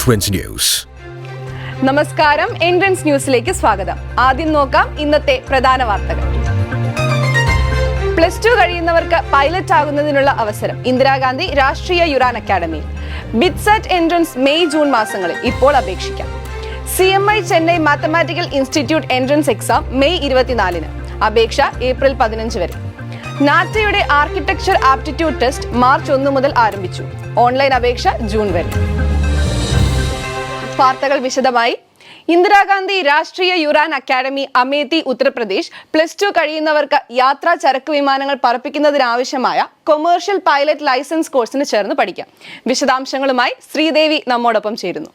N-Trends News. നമസ്കാരം, N-Trends ന്യൂസിലേക്ക് സ്വാഗതം. ആദ്യം നോക്കാം ഇന്നത്തെ പ്രധാന വാർത്തകൾ. +2 കഴിയുന്നവർക്ക് പൈലറ്റ് ആകുന്നതിനുള്ള അവസരം ഇന്ദിരാഗാന്ധി രാഷ്ട്രീയ യുറാൻ അക്കാദമിയിൽ. ബിറ്റ്സാറ്റ് എൻട്രൻസ് മെയ്-ജൂൺ മാസങ്ങളിൽ ഇപ്പോൾ അപേക്ഷിക്കാം. CMI Chennai mathematical institute entrance exam May 24-ന്. അപേക്ഷ ഏപ്രിൽ 15 വരെ. നാറ്റയുടെ ആർക്കിടെക്ചർ ആപ്റ്റിറ്റ്യൂഡ് ടെസ്റ്റ് മാർച്ച് 1 മുതൽ ആരംഭിച്ചു. ഓൺലൈൻ അപേക്ഷ ജൂൺ വരെ. വാർത്തകൾ വിശദമായി. ഇന്ദിരാഗാന്ധി രാഷ്ട്രീയ യുറാൻ അക്കാദമി, അമേത്തി, ഉത്തർപ്രദേശ് +2 കഴിയുന്നവർക്ക് യാത്രാ ചരക്ക് വിമാനങ്ങൾ പറപ്പിക്കുന്നതിനാവശ്യമായ കൊമേഴ്ഷ്യൽ പൈലറ്റ് ലൈസൻസ് കോഴ്സിന് ചേർന്ന് പഠിക്കാം. വിശദാംശങ്ങളുമായി ശ്രീദേവി നമ്മോടൊപ്പം ചേരുന്നു.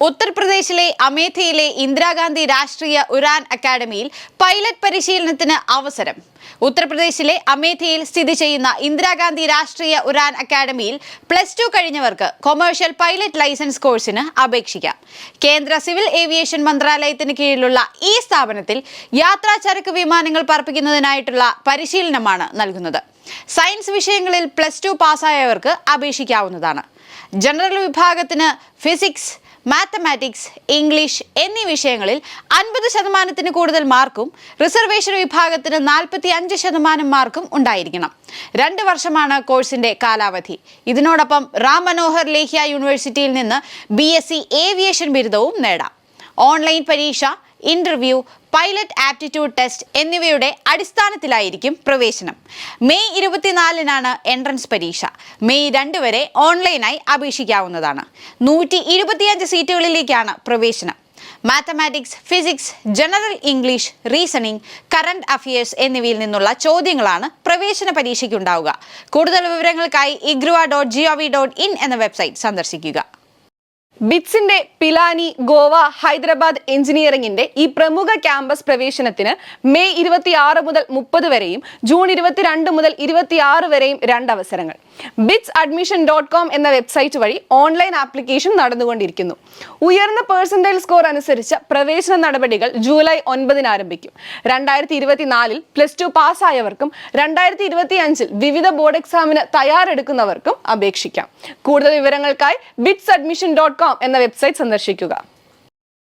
ഉത്തർപ്രദേശിലെ അമേഠിയിലെ ഇന്ദിരാഗാന്ധി രാഷ്ട്രീയ ഉറാൻ അക്കാദമിയിൽ പൈലറ്റ് പരിശീലനത്തിന് അവസരം. ഉത്തർപ്രദേശിലെ അമേഠിയിൽ സ്ഥിതി ചെയ്യുന്ന ഇന്ദിരാഗാന്ധി രാഷ്ട്രീയ ഉറാൻ അക്കാദമിയിൽ +2 കഴിഞ്ഞവർക്ക് കൊമേഴ്ഷ്യൽ പൈലറ്റ് ലൈസൻസ് കോഴ്സിന് അപേക്ഷിക്കാം. കേന്ദ്ര സിവിൽ ഏവിയേഷൻ മന്ത്രാലയത്തിന് കീഴിലുള്ള ഈ സ്ഥാപനത്തിൽ യാത്രാ ചരക്ക് വിമാനങ്ങൾ പറപ്പിക്കുന്നതിനായിട്ടുള്ള പരിശീലനമാണ് നൽകുന്നത്. സയൻസ് വിഷയങ്ങളിൽ +2 പാസ്സായവർക്ക് അപേക്ഷിക്കാവുന്നതാണ്. ജനറൽ വിഭാഗത്തിന് ഫിസിക്സ്, മാത്തമാറ്റിക്സ്, ഇംഗ്ലീഷ് എന്നീ വിഷയങ്ങളിൽ 50% കൂടുതൽ മാർക്കും റിസർവേഷൻ വിഭാഗത്തിന് 45% മാർക്കും ഉണ്ടായിരിക്കണം. 2 വർഷമാണ് കോഴ്സിന്റെ കാലാവധി. ഇതിനോടൊപ്പം റാം മനോഹർ ലോഹ്യ യൂണിവേഴ്സിറ്റിയിൽ നിന്ന് BSc ഏവിയേഷൻ ബിരുദവും നേടാം. ഓൺലൈൻ പരീക്ഷ, ഇന്റർവ്യൂ, പൈലറ്റ് ആപ്റ്റിറ്റ്യൂഡ് ടെസ്റ്റ് എന്നിവയുടെ അടിസ്ഥാനത്തിലായിരിക്കും പ്രവേശനം. മെയ് 24-നാണ് എൻട്രൻസ് പരീക്ഷ. മെയ് 2 വരെ ഓൺലൈനായി അപേക്ഷിക്കാവുന്നതാണ്. 125 സീറ്റുകളിലേക്കാണ് പ്രവേശനം. Mathematics, physics, general English, reasoning, current affairs എന്നിവയിൽ നിന്നുള്ള ചോദ്യങ്ങളാണ് പ്രവേശന പരീക്ഷയ്ക്കുണ്ടാവുക. കൂടുതൽ വിവരങ്ങൾക്കായി igrua.gov.in എന്ന വെബ്സൈറ്റ് സന്ദർശിക്കുക. ബിറ്റ്സിന്റെ പിലാനി, ഗോവ, ഹൈദരാബാദ് എഞ്ചിനീയറിംഗിന്റെ ഈ പ്രമുഖ ക്യാമ്പസ് പ്രവേശനത്തിന് മെയ് 26 മുതൽ 30 വരെയും ജൂൺ 22 മുതൽ 26 വരെയും 2 അവസരങ്ങൾ. BITSadmission.com എന്ന വെബ്സൈറ്റ് വഴി ഓൺലൈൻ ആപ്ലിക്കേഷൻ നടന്നുകൊണ്ടിരിക്കുന്നു. ഉയർന്ന പെർസെന്റൈൽ സ്കോർ അനുസരിച്ച് പ്രവേശന നടപടികൾ ജൂലൈ 9-ന് ആരംഭിക്കും. 2024-ൽ +2 പാസ്സായവർക്കും 2025-ൽ വിവിധ ബോർഡ് എക്സാമിന് തയ്യാറെടുക്കുന്നവർക്കും അപേക്ഷിക്കാം. കൂടുതൽ വിവരങ്ങൾക്കായി BITSadmission.com എന്ന വെബ്സൈറ്റ് സന്ദർശിക്കുക.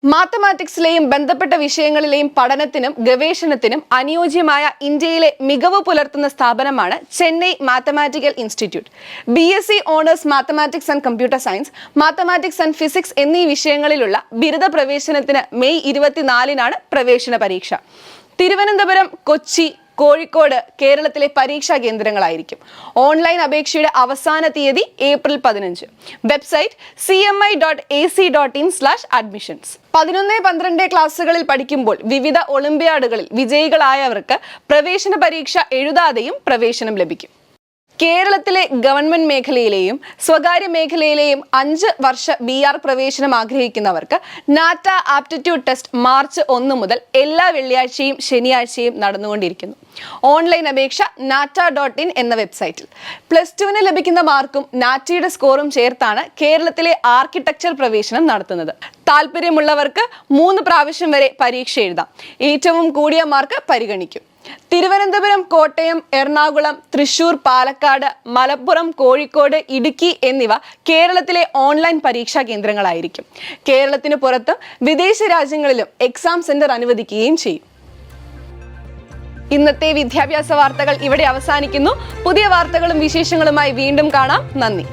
മാത്തമാറ്റിക്സിലെയും ബന്ധപ്പെട്ട വിഷയങ്ങളിലെയും പഠനത്തിനും ഗവേഷണത്തിനും അനുയോജ്യമായ ഇന്ത്യയിലെ മികവ് പുലർത്തുന്ന സ്ഥാപനമാണ് Chennai mathematical institute. BSc honours mathematics and computer science, mathematics and physics എന്നീ വിഷയങ്ങളിലുള്ള ബിരുദ പ്രവേശനത്തിന് മെയ് 24-നാണ് പ്രവേശന പരീക്ഷ. തിരുവനന്തപുരം, കൊച്ചി, കോഴിക്കോട് കേരളത്തിലെ പരീക്ഷാ കേന്ദ്രങ്ങളായിരിക്കും. ഓൺലൈൻ അപേക്ഷയുടെ അവസാന തീയതി ഏപ്രിൽ 15. Website cmi.ac.in/admissions. 11-12 ക്ലാസ്സുകളിൽ പഠിക്കുമ്പോൾ വിവിധ ഒളിമ്പ്യാഡുകളിൽ വിജയികളായവർക്ക് പ്രവേശന പരീക്ഷ എഴുതാതെയും പ്രവേശനം ലഭിക്കും. കേരളത്തിലെ ഗവൺമെന്റ് മേഖലയിലെയും സ്വകാര്യ മേഖലയിലെയും 5 വർഷ BR പ്രവേശനം ആഗ്രഹിക്കുന്നവർക്ക് നാറ്റ ആപ്റ്റിറ്റ്യൂഡ് ടെസ്റ്റ് മാർച്ച് 1 മുതൽ എല്ലാ വെള്ളിയാഴ്ചയും ശനിയാഴ്ചയും നടന്നുകൊണ്ടിരിക്കുന്നു. ഓൺലൈൻ അപേക്ഷ nata.in എന്ന വെബ്സൈറ്റിൽ. +2-ന് ലഭിക്കുന്ന മാർക്കും നാറ്റയുടെ സ്കോറും ചേർത്താണ് കേരളത്തിലെ ആർക്കിടെക്ചർ പ്രവേശനം നടത്തുന്നത്. താല്പര്യമുള്ളവർക്ക് 3 പ്രാവശ്യം വരെ പരീക്ഷ എഴുതാം. ഏറ്റവും കൂടിയ മാർക്ക് പരിഗണിക്കും. തിരുവനന്തപുരം, കോട്ടയം, എറണാകുളം, തൃശൂർ, പാലക്കാട്, മലപ്പുറം, കോഴിക്കോട്, ഇടുക്കി എന്നിവ കേരളത്തിലെ ഓൺലൈൻ പരീക്ഷാ കേന്ദ്രങ്ങളായിരിക്കും. കേരളത്തിന് പുറത്തും വിദേശ രാജ്യങ്ങളിലും എക്സാം സെന്റർ അനുവദിക്കുകയും ചെയ്യും. ഇന്നത്തെ വിദ്യാഭ്യാസ വാർത്തകൾ ഇവിടെ അവസാനിക്കുന്നു. പുതിയ വാർത്തകളും വിശേഷങ്ങളുമായി വീണ്ടും കാണാം. നന്ദി.